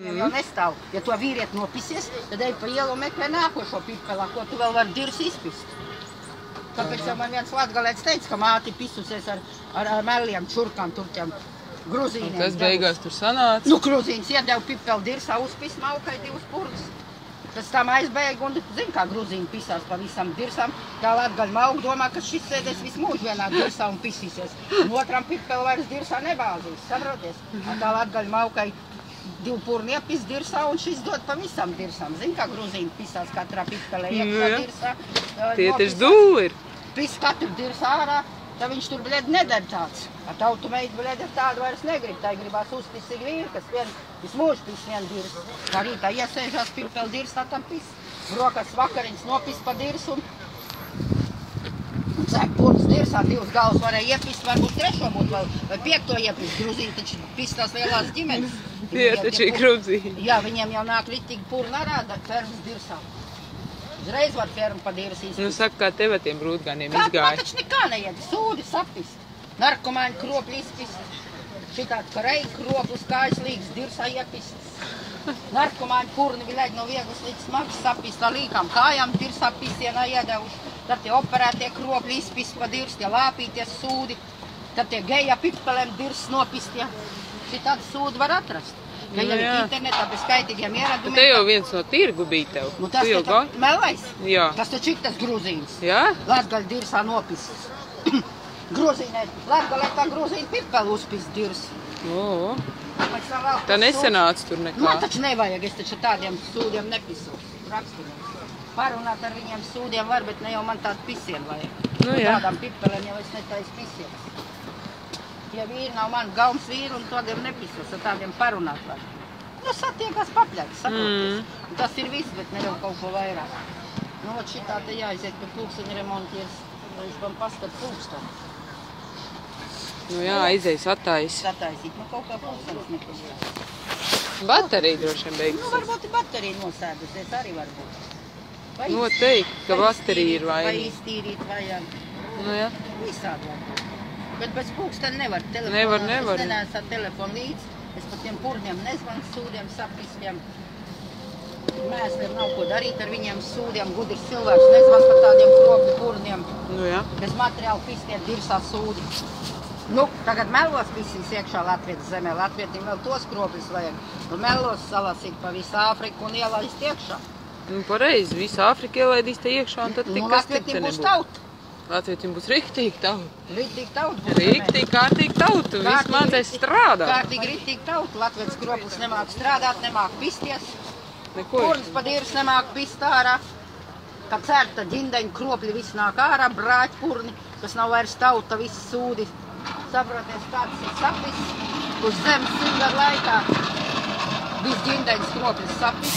Jau nestāv. Ja to vīrieti nopisies, tad ej pa ielu un meklē nākošo pipelā, ko tu vēl vari dirs izpist. Tāpēc jau man viens latgalēts teica, ka māti pisusies ar meliem, čurkām, turķiem, gruzīniem. Un kas beigās tur sanāca? Nu, gruzīns iedeva pipeli dirsā, uzpis maukai 2 purdas. Pēc tam aizbēga un, zin, kā gruzīni pisās pa visam dirsām. Tā latgaļa mauka domā, ka šis sēdēs visu mūžu vienā dirsā un pisīsies. Un otram pipeli vairs dirsā nebāzīs, saproties? Tā latgaļa maukai 2 purni iepis dirsā un šis dod pa visam dirsām. Zin, kā gruzīni pisās katrā pipelē iekšā dirsā. Tie taču dūli ir. Pis katru dirsā ārā, tad viņš tur, bļed, nedara tāds. Tautu meita, bļed, tādu vairs negrib. Tā gribās uzpisīgi vīri, kas visu mūžu pis vien dirs. Kā rītā iesēžās pipeli dirsā, tam pis. Brokas vakariņas nopis pa dirsu un sēk purdas dirsā, 2 galvas varēja iepist, varbūt 3. būt vēl, vai 5. iepist. Gruzīni taču pis tās lielās ģimenes. Tie taču ir gruzīni. Jā, viņiem jau nāk ritīgi purna arā, fermas dirsā. Uzreiz var fermu pa dirsu izpist. Nu, saka, kā tev ar tiem brūtganiem izgāja? Man taču nekā neiet, sūdi sapist. Narkomāņi kropļi izpist. Šitāds kareji kroplis, kājas līgas dirsā iepists. Narkomāņi purni viļaļ no vieglas līdz smags sapist, ar līkām kājām dirsā pisienā iedevuši. Tad tie operētie kropļi izpist pa dirsu, tie lāpīties sūdi. Tad tie geja pipelēm dirs nopist, ja. Šitāds sūdi var atrast. Ka jau internetā bez skaitīgiem ieradumiem. Te jau viens no tirgu bija tev. Nu, tas taču melais? Jā. Tas taču ir tas gruzīns. Jā? Latgaļa dirsā nopisis. Gruzīnē, Latgalē tā gruzīna pipeli uzpis dirs. O. Tā nesanāca tur nekā. Man taču nevajag, es taču tādiem sūdiem nepisos. Raksturiem. Parunāt ar viņiem sūdiem var, bet ne jau man tādu pisiem vajag. Nu, jā. Tādām pipelēm jau es netaisu pisiem. Ja vīri nav mani gaumas vīri un tādiem nepisos, ar tādiem parunāt var. Nu, satiekas papļaļas, saproties. Tas ir viss, bet ne jau kaut ko vairāk. Nu, ot šitā te jāiziet pie pulksteņa remontieris, lai viņš man paskat pulksteni. Nu jā, aizies attais. Sataisīt, nu kaut kā pulkstenis nepies. Baterija droši vien beigsies. Nu, varbūt baterija nosēdusies, arī varbūt. Noteikti, ka baterija ir vainīga. Vai iztīrīt vajag. Nu jā. Visādi varbūt. Bet bez pulksteni nevar. Nevar. Es nenēsā telefonu līdz. Es pat tiem purniem nezvanu sūdiem, sapistiem. Mēsliem nav ko darīt ar viņiem sūdiem. Gudrs cilvēks nezvan par tādiem kropļu purniem. Nu jā. Bez materiāla pistiet dirsā sūdi. Nu, tagad melos pisīs iekšā Latvijas zemē. Latvietim vēl tos kropļus vajag. Nu, melos salasīt pa visu Āfriku un ielaist iekšā. Nu, pareizi. Visu Āfriku ielaidīs te iekšā un tad nekas tik te Latvietim būs nebūs. tauta. Latvietim būs riktīgi tauta. Riktīgi tauta būs. Riktīgi, kārtīgi tauta. Viss mācēs strādāt. Kārtīgi, riktīgi tauta. Latvijas kroplis nemāk strādāt, nemāk pisties. Neko. Purns pa dirs nemāk pist ārā. Kad cērta ģindeņu kropļi viss nāk ārā, brāķi purni, kas nav vairs tauta, visi sūdi. Saproties, kāds ir sapis. Uz zemes 100 gadu laikā viss ģindeņas kroplis sapis.